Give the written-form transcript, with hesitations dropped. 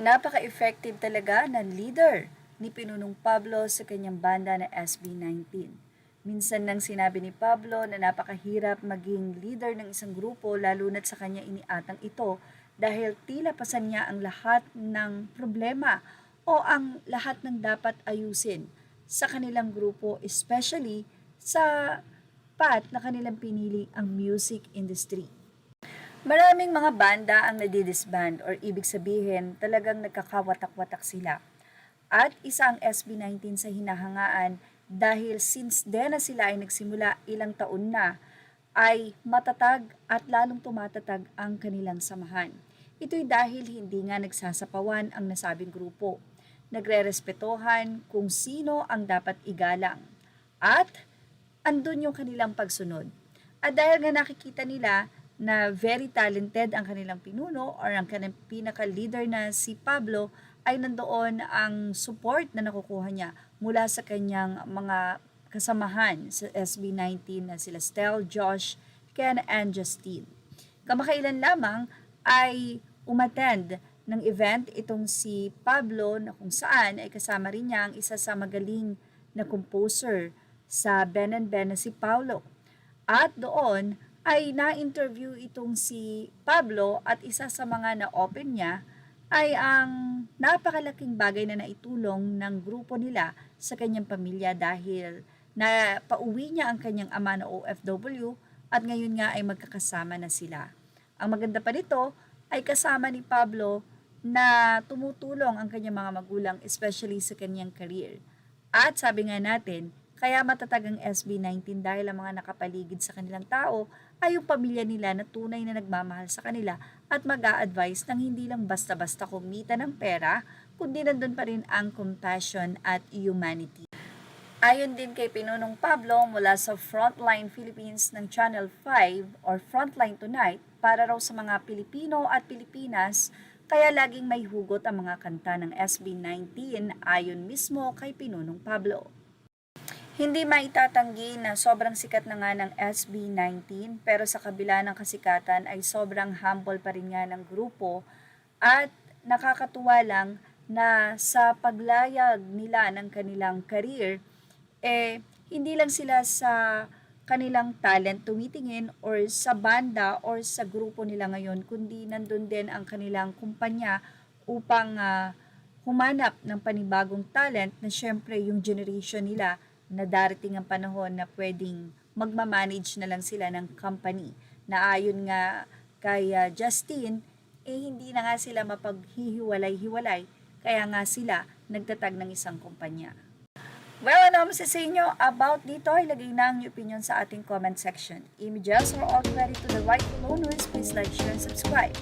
Napaka-effective talaga ng leader ni Pinunong Pablo sa kanyang banda na SB19. Minsan nang sinabi ni Pablo na napakahirap maging leader ng isang grupo lalo na't sa kanya iniatang ito dahil tila pasan niya ang lahat ng problema o ang lahat ng dapat ayusin sa kanilang grupo, especially sa path na kanilang pinili ang music industry. Maraming mga banda ang nadidisband or ibig sabihin talagang nagkakawatak-watak sila. At isa ang SB19 sa hinahangaan dahil since na sila ay nagsimula ilang taon na, ay matatag at lalong tumatatag ang kanilang samahan. Ito'y dahil hindi nga nagsasapawan ang nasabing grupo. Nagre-respetohan kung sino ang dapat igalang. At andun yung kanilang pagsunod. At dahil nga nakikita nila na very talented ang kanilang pinuno or ang kanilang pinaka-leader na si Pablo, ay nandoon ang support na nakukuha niya mula sa kanyang mga kasamahan sa SB19 na sila Stel, Josh, Ken, and Justine. Kamakailan lamang ay umattend ng event itong si Pablo na kung saan ay kasama rin niya ang isa sa magaling na composer sa Ben and Ben na si Paulo. At doon ay na-interview itong si Pablo at isa sa mga na-open niya ay ang napakalaking bagay na naitulong ng grupo nila sa kanyang pamilya dahil na pauwi niya ang kanyang ama na OFW at ngayon nga ay magkakasama na sila. Ang maganda pa nito ay kasama ni Pablo na tumutulong ang kanyang mga magulang especially sa kanyang career. At sabi nga natin, kaya matatag ang SB19 dahil ang mga nakapaligid sa kanilang tao ay yung pamilya nila na tunay na nagmamahal sa kanila at mag-a-advise ng hindi lang basta-basta kumita ng pera, kundi nandun pa rin ang compassion at humanity. Ayon din kay Pinunong Pablo mula sa Frontline Philippines ng Channel 5 or Frontline Tonight para raw sa mga Pilipino at Pilipinas, kaya laging may hugot ang mga kanta ng SB19 ayon mismo kay Pinunong Pablo. Hindi maitatanggi na sobrang sikat na nga ng SB19 pero sa kabila ng kasikatan ay sobrang humble pa rin nga ng grupo at nakakatuwa lang na sa paglayag nila ng kanilang career, hindi lang sila sa kanilang talent tumitingin or sa banda or sa grupo nila ngayon kundi nandun din ang kanilang kumpanya upang humanap ng panibagong talent na syempre yung generation nila na darating ang panahon na pwedeng magmamanage na lang sila ng company. Na ayon nga kay Justine, hindi na nga sila mapaghihiwalay-hiwalay, kaya nga sila nagtatag ng isang kumpanya. Well, ano sa inyo about dito? Ilagay na ang opinion sa ating comment section. Images are all credit to the rightful owners. Please like, share, and subscribe.